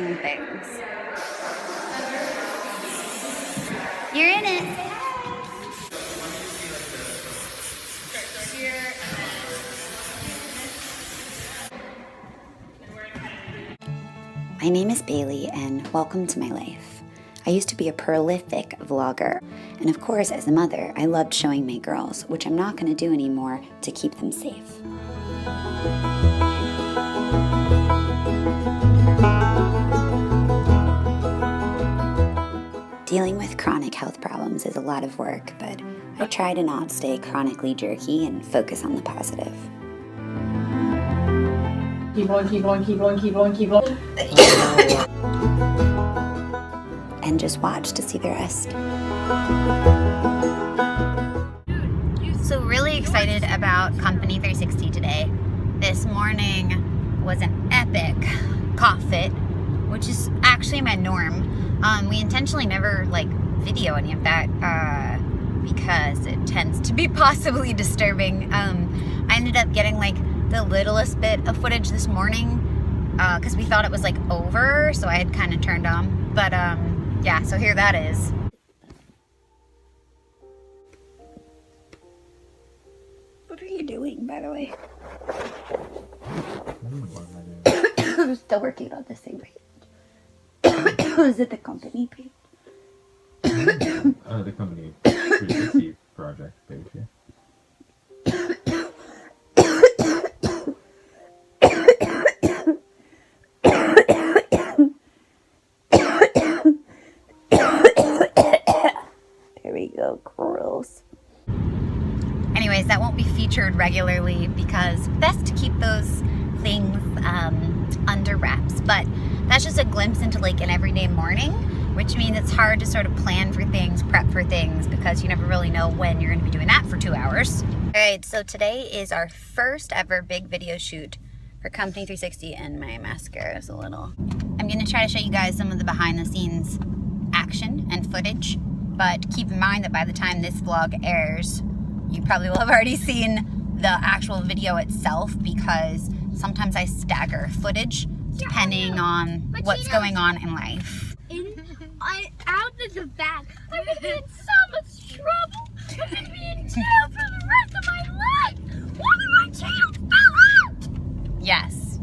things. You're in it. My name is Bailey, and welcome to my life. I used to be a prolific vlogger, and of course, as a mother, I loved showing my girls, which I'm not going to do anymore to keep them safe. Dealing with chronic health problems is a lot of work, but I try to not stay chronically jerky and focus on the positive. Keep going, keep going, keep going, keep going, keep going. And just watch to see the rest. So really excited about Company 360 today. This morning was an epic cough fit, which is actually my norm. We intentionally never video any of that because it tends to be possibly disturbing. I ended up getting the littlest bit of footage this morning because we thought it was over, so I had kind of turned on. But yeah, so here that is. What are you doing, by the way? I'm still working on this thing. Is it the company page? The company 360 project page, yeah. There we go, gross. Anyways, that won't be featured regularly because best to keep those things under wraps, but that's just a glimpse into an everyday morning, which means it's hard to sort of plan for things, prep for things, because you never really know when you're going to be doing that for 2 hours. All right, so today is our first ever big video shoot for Company 360, and my mascara is a little... I'm going to try to show you guys some of the behind the scenes action and footage, but keep in mind that by the time this vlog airs, you probably will have already seen the actual video itself, because sometimes I stagger footage depending on what's going on in life. Out of the back, I'm gonna be in so much trouble. I'm gonna be in jail for the rest of my life. One of my channels fell out. Yes.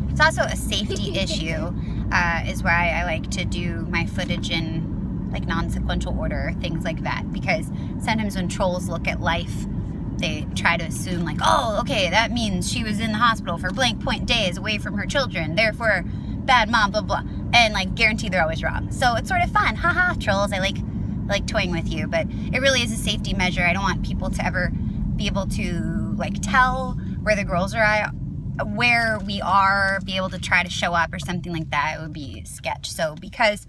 It's also a safety issue, is why I like to do my footage in non-sequential order, things like that, because sometimes when trolls look at life, they try to assume oh, okay, that means she was in the hospital for blank point days away from her children, therefore bad mom, blah blah, and guarantee they're always wrong. So it's sort of fun. Haha, trolls. I like toying with you, but it really is a safety measure. I don't want people to ever be able to tell where the girls are at, where we are, be able to try to show up or something like that. It would be sketch. So because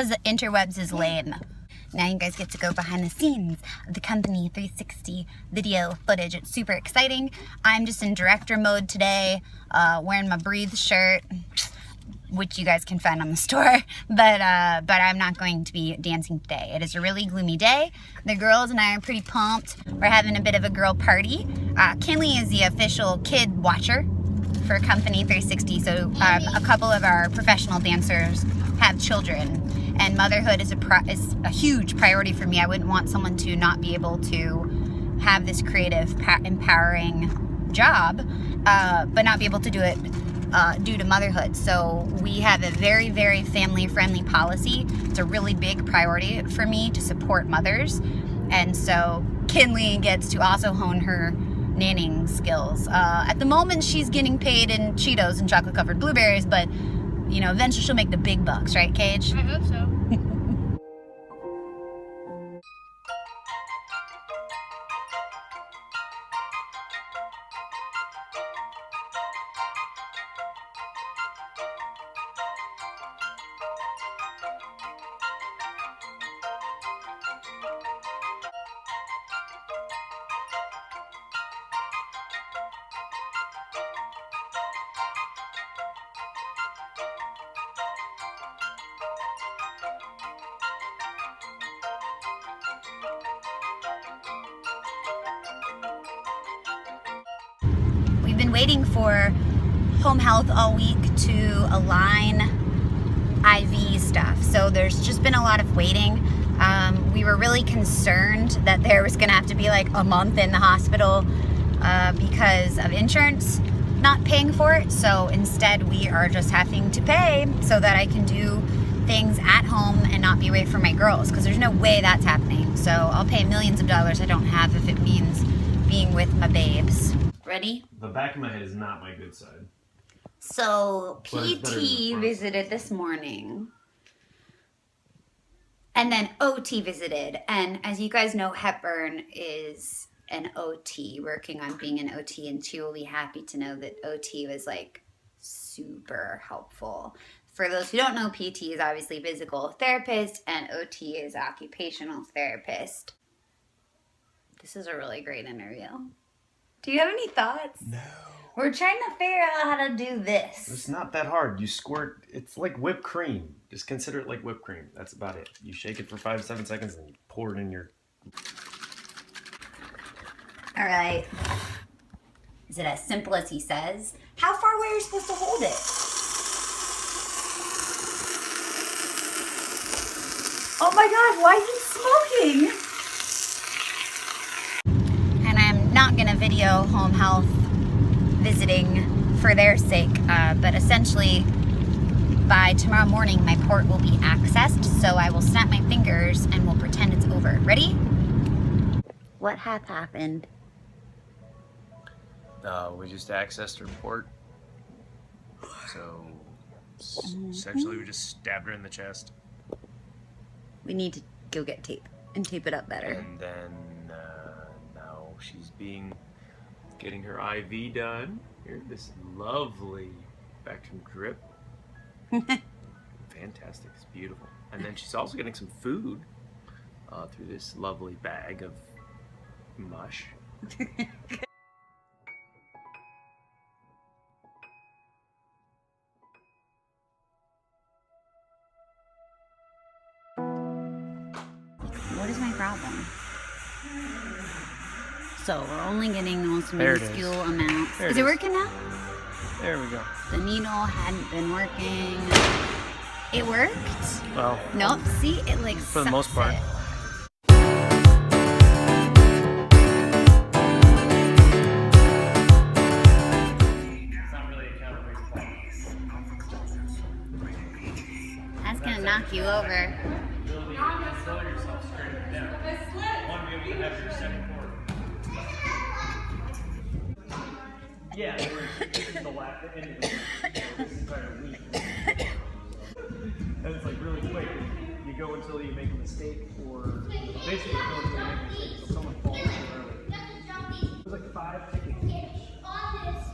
the interwebs is lame. Now you guys get to go behind the scenes of the Company 360 video footage. It's super exciting. I'm just in director mode today, wearing my Breathe shirt, which you guys can find on the store, but I'm not going to be dancing today. It is a really gloomy day. The girls and I are pretty pumped. We're having a bit of a girl party. Kinley is the official kid watcher for Company 360, so a couple of our professional dancers have children, and motherhood is a huge priority for me. I wouldn't want someone to not be able to have this creative, empowering job, but not be able to do it due to motherhood. So we have a very, very family-friendly policy. It's a really big priority for me to support mothers, and so Kinley gets to also hone her nannying skills. At the moment, she's getting paid in Cheetos and chocolate-covered blueberries, but eventually she'll make the big bucks, right, Cage? I hope so. we've been waiting for home health all week to align IV stuff. So there's just been a lot of waiting. We were really concerned that there was gonna have to be like a month in the hospital because of insurance not paying for it. So instead we are just having to pay so that I can do things at home and not be away from my girls, because there's no way that's happening. So I'll pay millions of dollars I don't have if it means being with my babes. Ready? The back of my head is not my good side. So But it's better than the PT front. visited this morning. And then OT visited. And as you guys know, Hepburn is an OT, working on being an OT, and she will be happy to know that OT was like super helpful. For those who don't know, PT is obviously physical therapist and OT is occupational therapist. This is a really great interview. Do you have any thoughts? No. We're trying to figure out how to do this. It's not that hard. You squirt, it's like whipped cream. Just consider it like whipped cream. That's about it. You shake it for 5 to 7 seconds and you pour it in your... All right. Is it as simple as he says? How far away are you supposed to hold it? Oh my God, why is he smoking? And I'm not gonna video home health visiting for their sake, but essentially by tomorrow morning my port will be accessed, so I will snap my fingers and we'll pretend it's over. Ready? What hath happened? We just accessed her port. So, essentially we just stabbed her in the chest. We need to go get tape and tape it up better. And then, now she's getting her IV done. Here, this lovely Spectrum drip. Fantastic, it's beautiful. And then she's also getting some food through this lovely bag of mush. What is my problem? So we're only getting the most There it is. minuscule amounts. There Is it it is. working now? There we go. The needle hadn't been working. It worked? Well, Nope. See, it like For the most sucks part. it. That's gonna knock you over. Yeah, this is the last end of this entire week. And it's like really quick. You go until you make a mistake, or basically you go until you make a mistake, so someone falls too early. There's like 5 tickets.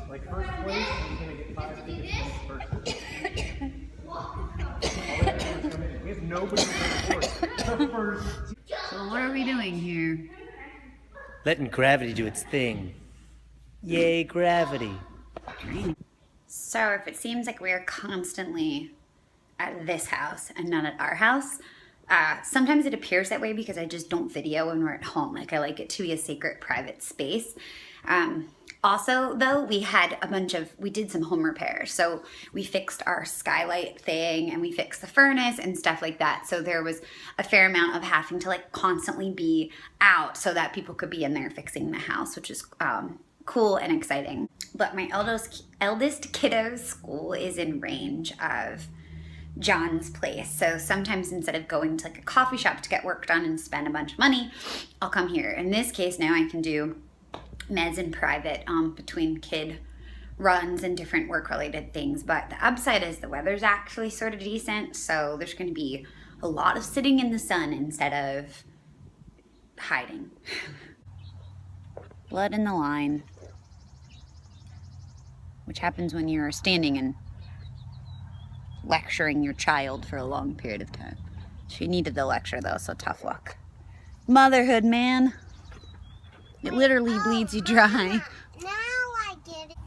Like first place, you're gonna get 5 tickets for each person. All we have to do is come in. We have nobody to support. The first. So what are we doing here? Letting gravity do its thing. Yay, gravity. So if it seems like we're constantly at this house and not at our house, sometimes it appears that way because I just don't video when we're at home. Like I like it to be a sacred private space. Also though, we did some home repairs. So we fixed our skylight thing and we fixed the furnace and stuff like that. So there was a fair amount of having to like constantly be out so that people could be in there fixing the house, which is cool and exciting. But my eldest kiddo's school is in range of John's place. So sometimes instead of going to like a coffee shop to get work done and spend a bunch of money, I'll come here. In this case now I can do meds in private between kid runs and different work related things. But the upside is the weather's actually sort of decent. So there's going to be a lot of sitting in the sun instead of hiding. Blood in the line, which happens when you're standing and lecturing your child for a long period of time. She needed the lecture though, so tough luck. Motherhood, man. It literally bleeds you dry. Now I get it.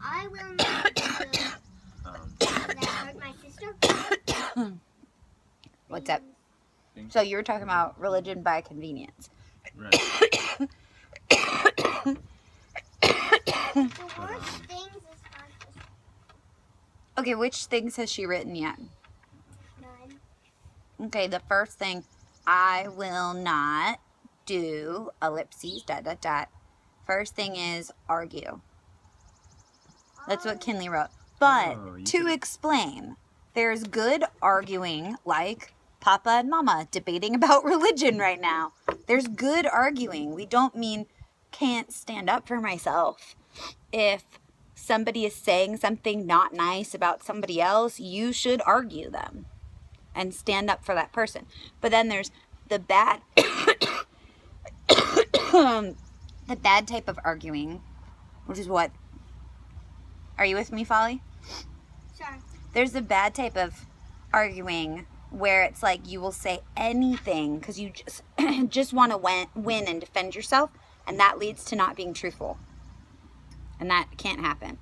I will not do that hurt my What's up? So you were talking about religion by convenience. Right. The worst things is hard to Okay, which things has she written yet? none. Okay, the first thing, I will not do ellipses, ... First thing is argue. That's what Kinley wrote. But Oh, you to could've- explain, there's good arguing, like Papa and Mama debating about religion right now. There's good arguing. We don't mean can't stand up for myself. If somebody is saying something not nice about somebody else, you should argue them and stand up for that person. But then there's the bad the bad type of arguing, which is what? Are you with me, Folly? Sure. There's the bad type of arguing where it's like you will say anything because you just want to win and defend yourself, and that leads to not being truthful. And that can't happen.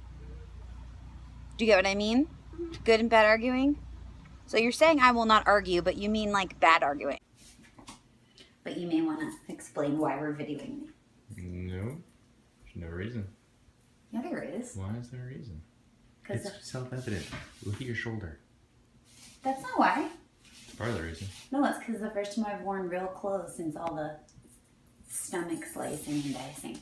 Do you get what I mean? Good and bad arguing? So you're saying I will not argue, but you mean like bad arguing. But you may want to explain why we're videoing me. No. There's no reason. Yeah, there is. Why is there a reason? 'Cause It's self-evident. Look at your shoulder. that's not why. Part of the reason. No, it's because the first time I've worn real clothes since all the stomach slicing and dicing.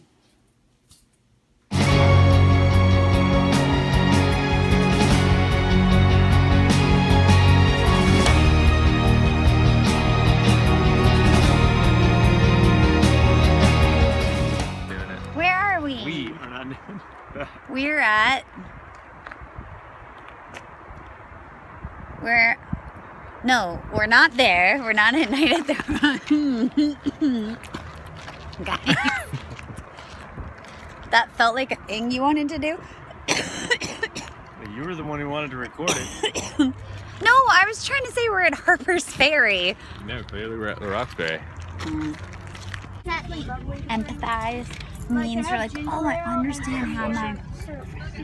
Doing it. Where are we? We are not doing that. We're at. No, we're not there. We're not at Night at the Guys. That felt like a thing you wanted to do? You were the one who wanted to record it. No, I was trying to say we're at Harper's Ferry. No, clearly we're at the Roxbury. Empathize means you're like, oh, I understand how my...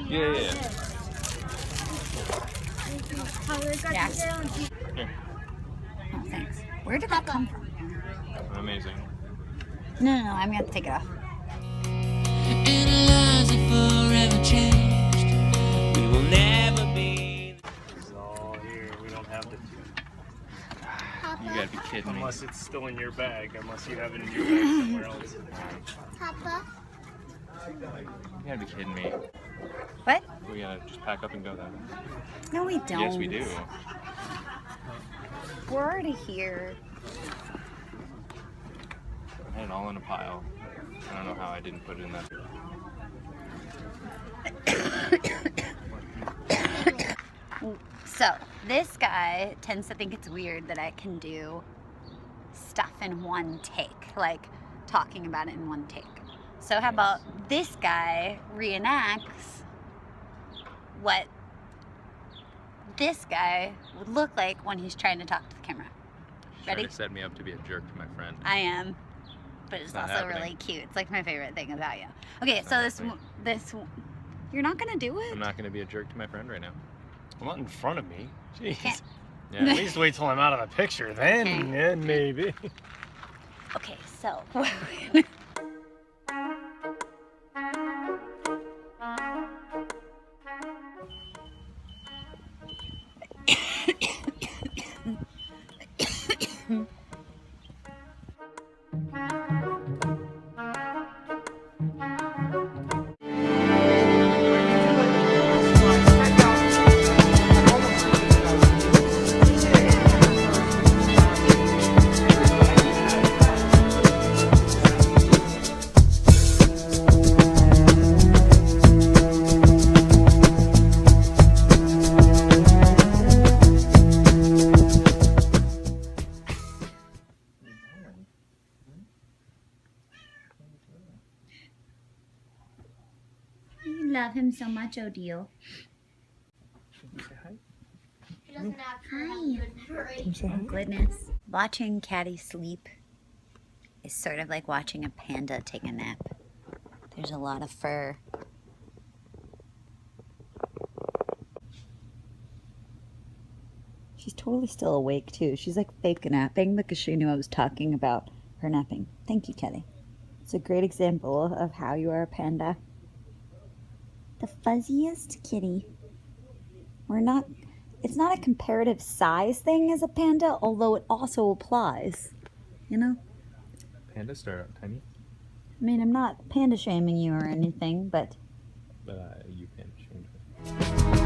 Yeah. Yeah. Oh, thanks. Where did that come from? Amazing. No, I'm gonna have to take it off. And our lives are forever changed. We will never be. It's all here. We don't have to. You gotta be kidding me. Unless it's still in your bag. Unless you have it in your bag somewhere else. Papa. You gotta be kidding me. What? We gotta just pack up and go then. No, we don't. Yes, we do. We're already here. I had it all in a pile. I don't know how I didn't put it in that. So, this guy tends to think it's weird that I can do stuff in one take, like talking about it in one take. So how about this guy reenacts what this guy would look like when he's trying to talk to the camera. Ready? Trying to set me up to be a jerk to my friend. I am, but it's not also happening. really cute. It's like my favorite thing about you. Okay, It's so not this, happening. you're not gonna do it? I'm not gonna be a jerk to my friend right now. Well, not in front of me. Jeez. Can't. Yeah. At least wait till I'm out of the picture. Then maybe. Okay, so. You love him so much, Odile. He doesn't have Hi. good brain. Oh, goodness. Watching Caddy sleep is sort of like watching a panda take a nap. There's a lot of fur. She's totally still awake too. She's like fake napping because she knew I was talking about her napping. Thank you, Kelly. It's a great example of how you are a panda. The fuzziest kitty. It's not a comparative size thing as a panda, although it also applies. You know? Pandas start out tiny, I mean, I'm not panda shaming you or anything, but but you panda shamed me.